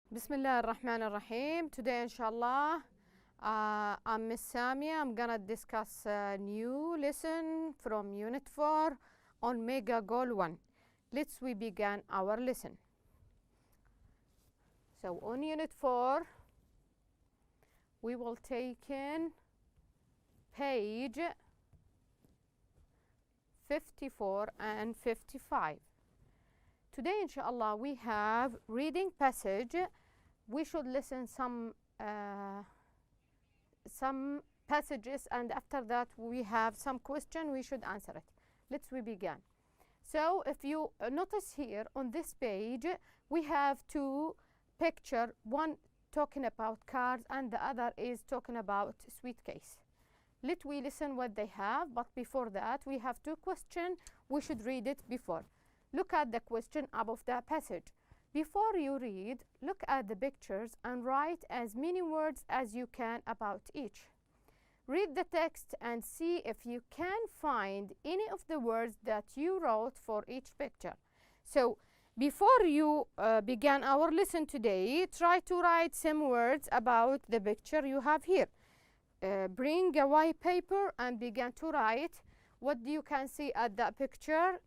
Bismillah ar-Rahman ar-Rahim. Today, inshallah, I'm Miss Samia. I'm gonna discuss a new lesson from Unit 4 on Mega Goal1. We begin our lesson. So on Unit 4, we will take in page 54 and 55. Today, inshallah, we have reading passage. We should listen some passages, and after that we have some question. We should answer it. We begin. So if you notice here on this page, we have two pictures, one talking about cars and the other is talking about suitcase. We listen what they have, but before that we have two questions. We should read it before. Look at the question above the passage. Before you read, look at the pictures and write as many words as you can about each. Read the text and see if you can find any of the words that you wrote for each picture. So, before you begin our lesson today, try to write some words about the picture you have here. Bring a white paper and begin to write what you can see at that picture.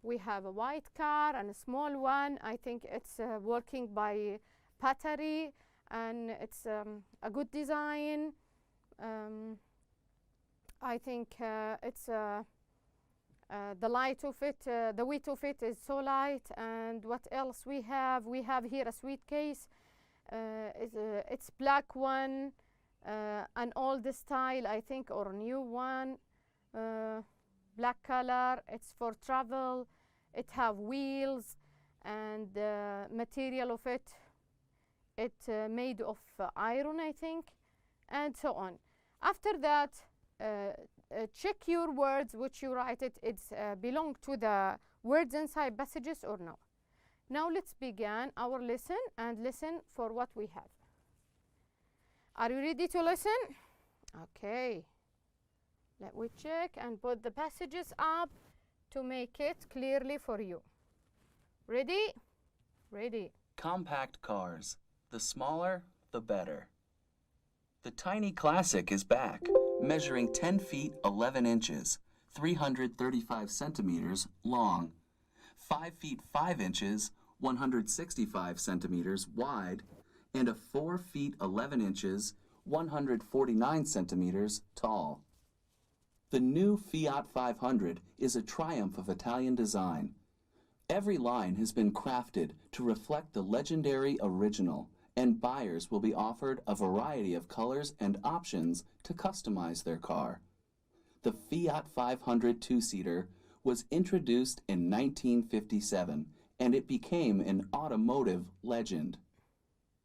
We have a white car and a small one. I think it's working by battery and it's a good design. I think it's the light of it, the weight of it is so light. And what else we have? We have here a suitcase. It's black one, an old style, I think, or a new one. Black color. It's for travel. It have wheels, and the material of it made of iron, I think, and so on. After that, check your words which you write it's belong to the words inside passages or no. Now let's begin our lesson and listen for what we have. Are you ready to listen? Okay. Let me check and put the passages up to make it clearly for you. Ready? Ready. Compact cars. The smaller, the better. The Tiny Classic is back, measuring 10 feet 11 inches, 335 centimeters long, 5 feet 5 inches, 165 centimeters wide, and a 4 feet 11 inches, 149 centimeters tall. The new Fiat 500 is a triumph of Italian design. Every line has been crafted to reflect the legendary original, and buyers will be offered a variety of colors and options to customize their car. The Fiat 500 two-seater was introduced in 1957, and it became an automotive legend.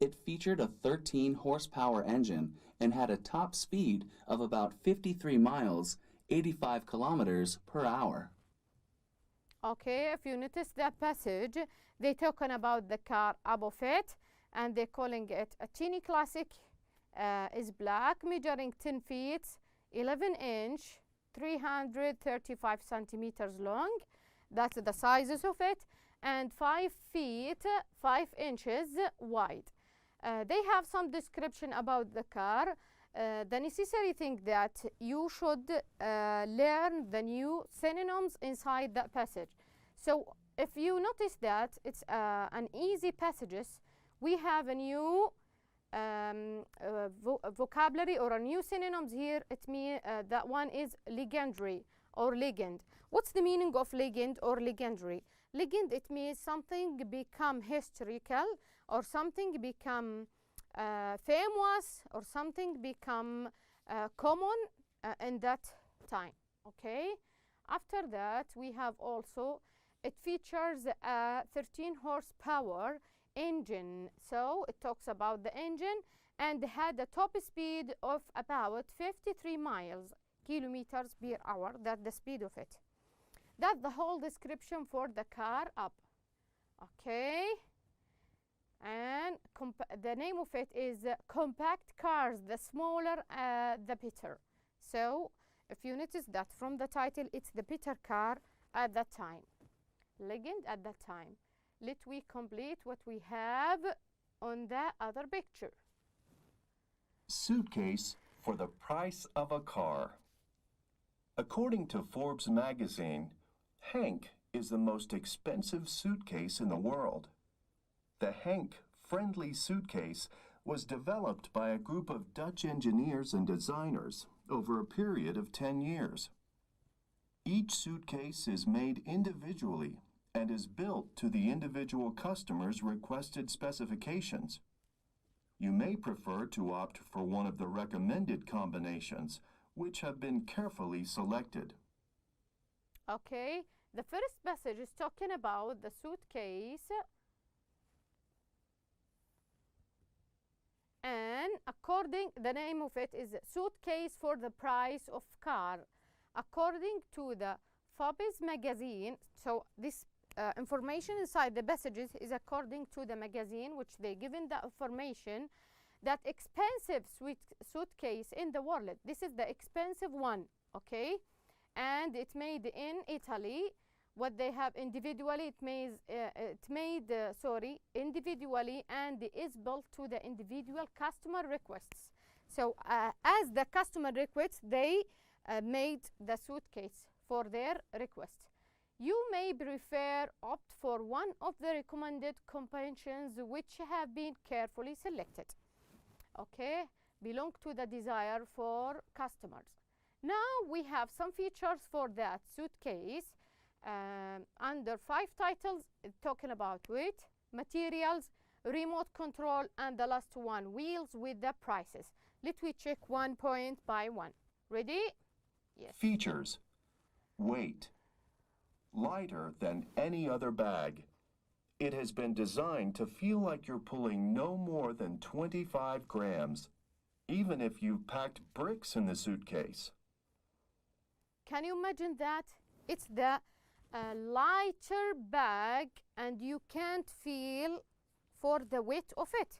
It featured a 13-horsepower engine and had a top speed of about 53 miles, 85 kilometers per hour. Okay, if you notice that passage, they're talking about the car above it, and they're calling it a Tiny Classic. Is black, measuring 10 feet, 11 inch, 335 centimeters long. That's the sizes of it, and 5 feet 5 inches wide. They have some description about the car. The necessary thing that you should learn the new synonyms inside that passage. So if you notice that it's an easy passages, we have a new vocabulary or a new synonyms here. It means that one is legendary or legend. What's the meaning of legend or legendary? Legend, it means something become historical, or something become famous, or something become common in that time. Okay. After that, we have also, it features a 13 horsepower engine. So it talks about the engine, and had a top speed of about 53 kilometers per hour. That's the speed of it. That's the whole description for the car up. Okay. And the name of it is compact cars. The smaller, the better. So if you notice that from the title, it's the better car at that time. Legend at that time. Let we complete what we have on the other picture. Suitcase for the price of a car. According to Forbes magazine, Hank is the most expensive suitcase in the world. The Hank Friendly Suitcase was developed by a group of Dutch engineers and designers over a period of 10 years. Each suitcase is made individually and is built to the individual customer's requested specifications. You may prefer to opt for one of the recommended combinations, which have been carefully selected. Okay, the first passage is talking about the suitcase, and the name of it is Suitcase for the Price of Car. According to the Forbes magazine, so this information inside the passages is according to the magazine, which they given the information that expensive suitcase in the world. This is the expensive one, okay? And it's made in Italy. What they have individually, individually, and is built to the individual customer requests. So as the customer requests, they made the suitcase for their request. You may opt for one of the recommended combinations which have been carefully selected. Okay, belong to the desire for customers. Now we have some features for that suitcase. Under 5 titles, talking about weight, materials, remote control, and the last one, wheels with the prices. Let me check one point by one. Ready? Yes. Features. Weight. Lighter than any other bag. It has been designed to feel like you're pulling no more than 25 grams, even if you've packed bricks in the suitcase. Can you imagine that? It's the lighter bag, and you can't feel for the weight of it.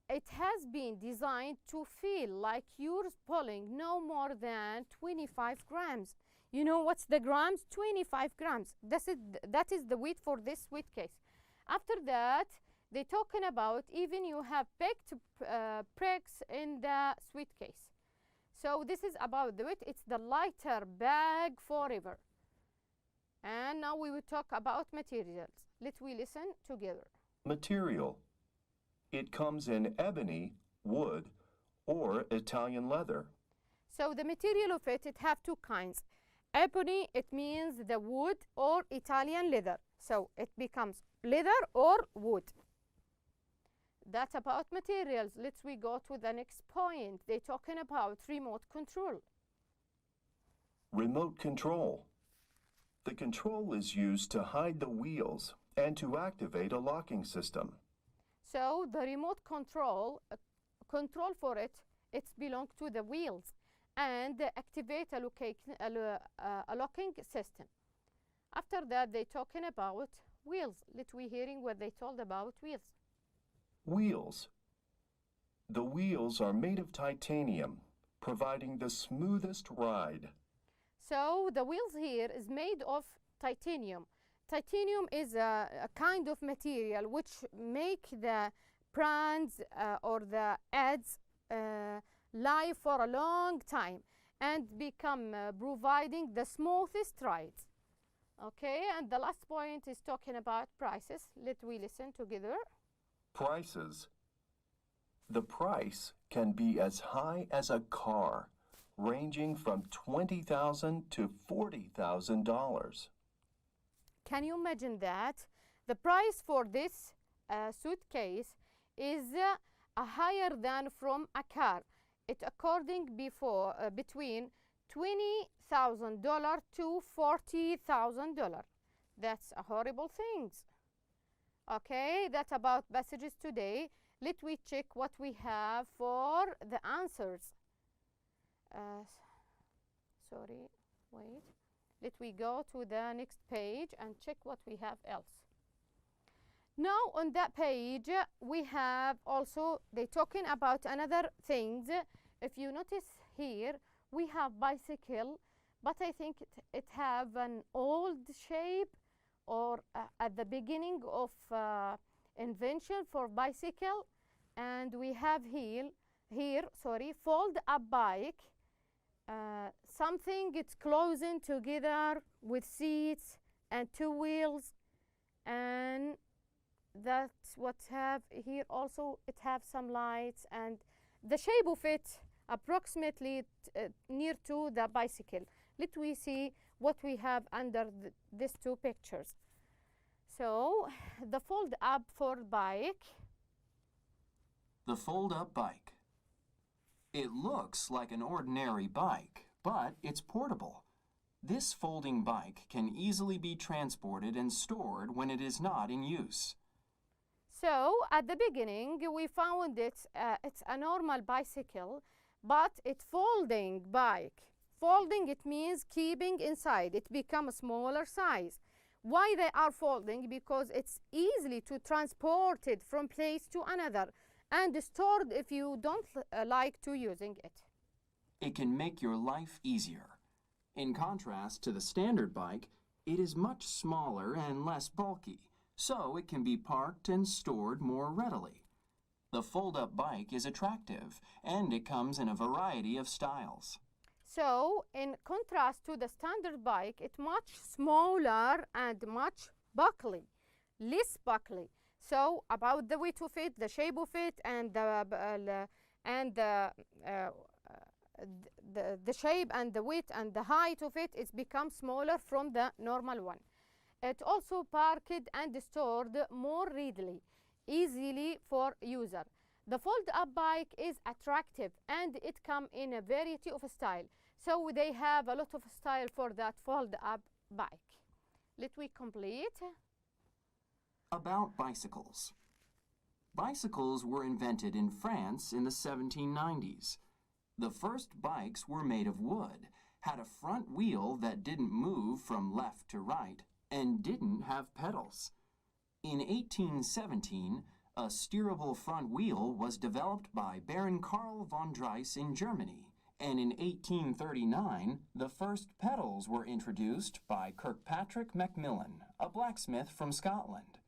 It has been designed to feel like you're pulling no more than 25 grams. You know what's the grams? 25 grams. That is the weight for this suitcase. After that, they're talking about even you have picked bricks in the suitcase. So this is about the weight. It's the lighter bag forever. And now we will talk about materials. Let we listen together. Material. It comes in ebony, wood, or Italian leather. So the material of it have 2 kinds. Ebony, it means the wood, or Italian leather. So it becomes leather or wood. That's about materials. Let's we go to the next point. They're talking about remote control. Remote control. The control is used to hide the wheels and to activate a locking system. So the remote control for it belongs to the wheels and activate a locking system. After that, they're talking about wheels. Let we hearing what they told about wheels. Wheels. The wheels are made of titanium, providing the smoothest ride. So the wheels here is made of titanium. Titanium is a kind of material which make the brands or the ads live for a long time and become providing the smoothest rides. Okay, and the last point is talking about prices. Let we listen together. Prices. The price can be as high as a car, ranging from $20,000 to $40,000. Can you imagine that? The price for this suitcase is higher than from a car. It according between $20,000 to $40,000. That's a horrible thing. Okay, that's about passages today. Let we check what we have for the answers. Sorry, wait. Let we go to the next page and check what we have else. Now on that page we have also, they're talking about another things. If you notice here, we have bicycle, but I think it have an old shape, or at the beginning of invention for bicycle, and we have here, fold up bike, something it's closing together with seats and two wheels, and that's what have here also. It have some lights, and the shape of it approximately near to the bicycle. Let we see what we have under these two pictures. So the fold up for bike. The fold-up bike. It looks like an ordinary bike, but it's portable. This folding bike can easily be transported and stored when it is not in use. So at the beginning we found it's a normal bicycle, but it's folding bike. Folding, it means keeping inside. It becomes smaller size. Why they are folding? Because it's easily to transport it from place to another and stored if you don't like to using it. It can make your life easier. In contrast to the standard bike, it is much smaller and less bulky, so it can be parked and stored more readily. The fold-up bike is attractive, and it comes in a variety of styles. So, in contrast to the standard bike, it's much smaller and much bulky, less bulky. So, about the weight of it, the shape of it, and the shape and the width and the height of it, it's become smaller from the normal one. It also parked and stored more readily, easily for user. The fold-up bike is attractive and it comes in a variety of style. So they have a lot of style for that fold-up bike. Let me complete. About bicycles. Bicycles were invented in France in the 1790s. The first bikes were made of wood, had a front wheel that didn't move from left to right, and didn't have pedals. In 1817, a steerable front wheel was developed by Baron Karl von Drais in Germany, and in 1839, the first pedals were introduced by Kirkpatrick Macmillan, a blacksmith from Scotland.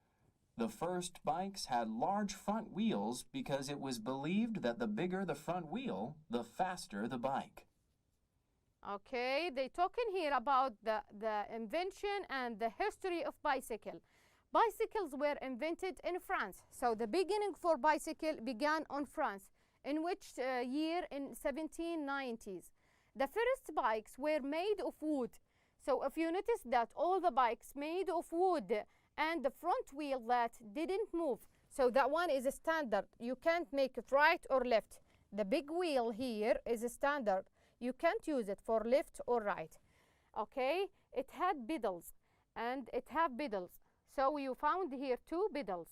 The first bikes had large front wheels because it was believed that the bigger the front wheel, the faster the bike. Okay, they talking here about the invention and the history of bicycle. Bicycles were invented in France. So the beginning for bicycle began on France. In which year? In 1790s. The first bikes were made of wood. So if you notice that all the bikes made of wood and the front wheel that didn't move. So that one is a standard. You can't make it right or left. The big wheel here is a standard. You can't use it for left or right. Okay, it had pedals and it have pedals. So you found here two pedals.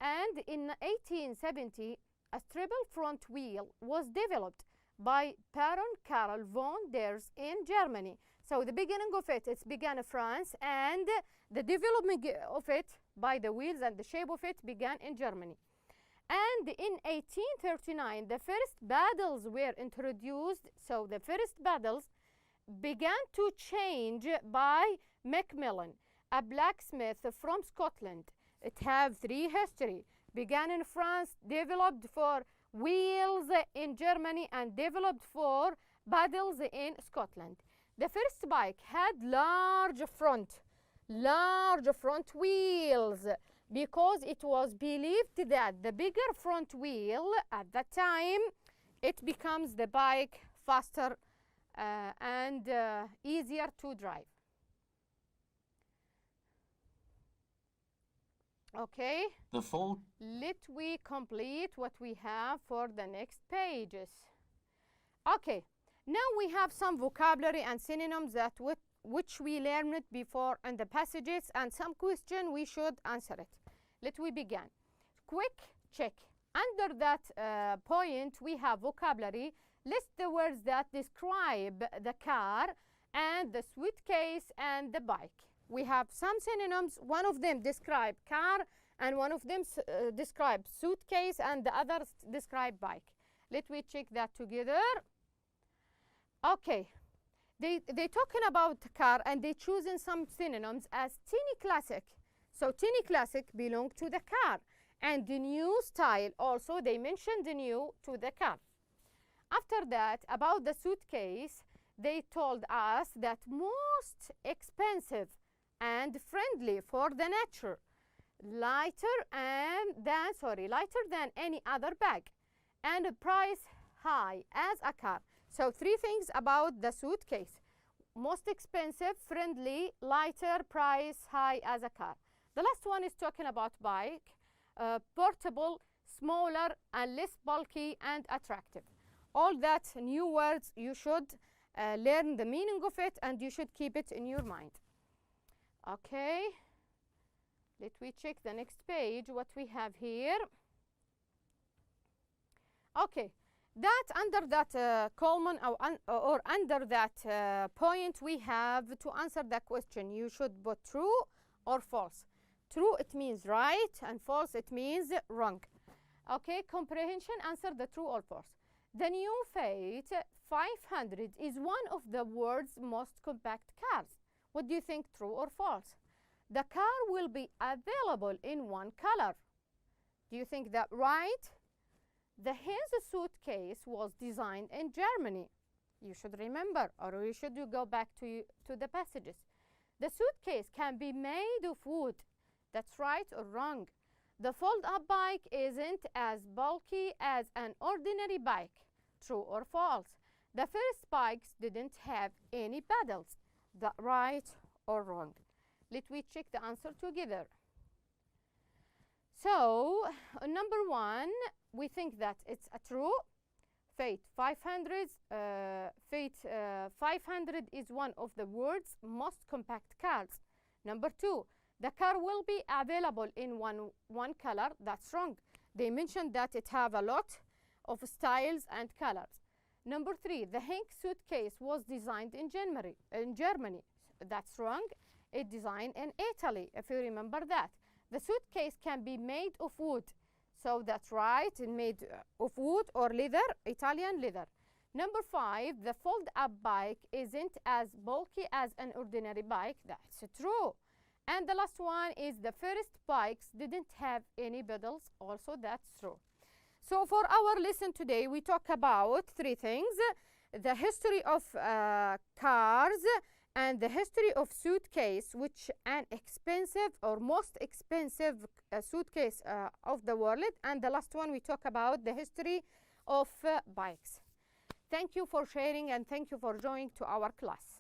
And in 1870, a triple front wheel was developed by Baron Karl von Drais in Germany. So the beginning of it, it's began in France, and the development of it by the wheels and the shape of it began in Germany. And in 1839, the first pedals were introduced. So the first pedals began to change by Macmillan, a blacksmith from Scotland. It have three history. Began in France, developed for wheels in Germany, and developed for pedals in Scotland. The first bike had large front wheels, because it was believed that the bigger front wheel at that time, it becomes the bike faster and easier to drive. Okay, let we complete what we have for the next pages. Okay, now we have some vocabulary and synonyms that which we learned before in the passages, and some question we should answer it. Let we begin. Quick check. Under that point we have vocabulary. List the words that describe the car and the suitcase and the bike. We have some synonyms. One of them describe car, and one of them describe suitcase, and the others describe bike. Let me check that together. Okay, they talking about car, and they choosing some synonyms as teeny classic. So teeny classic belong to the car, and the new style. Also, they mentioned the new to the car. After that, about the suitcase, they told us that most expensive and friendly for the nature, lighter than any other bag, and a price high as a car. So 3 things about the suitcase: most expensive, friendly, lighter, price high as a car. The last one is talking about bike, portable, smaller and less bulky and attractive. All that new words, you should learn the meaning of it and you should keep it in your mind. Okay, let me check the next page, what we have here. Okay, that under that column or under that point, we have to answer the question. You should put true or false. True, it means right, and false, it means wrong. Okay, comprehension, answer the true or false. The new Fiat 500 is one of the world's most compact cars. What do you think, true or false? The car will be available in one color. Do you think that right? The Heinz suitcase was designed in Germany. You should remember, or should you go back to the passages? The suitcase can be made of wood. That's right or wrong? The fold-up bike isn't as bulky as an ordinary bike. True or false? The first bikes didn't have any pedals. That right or wrong? Let me check the answer together. So, number 1, we think that it's a true. Fiat 500 is one of the world's most compact cars. Number 2, the car will be available in one color. That's wrong. They mentioned that it have a lot of styles and colors. Number 3, the Heinz suitcase was designed in Germany. That's wrong. It's designed in Italy, if you remember that. The suitcase can be made of wood. So that's right, it's made of wood or leather, Italian leather. Number 5, the fold-up bike isn't as bulky as an ordinary bike. That's true. And the last one is the first bikes didn't have any pedals. Also, that's true. So for our lesson today, we talk about 3 things: the history of cars and the history of suitcase, which an expensive or most expensive suitcase of the world. And the last one, we talk about the history of bikes. Thank you for sharing and thank you for joining to our class.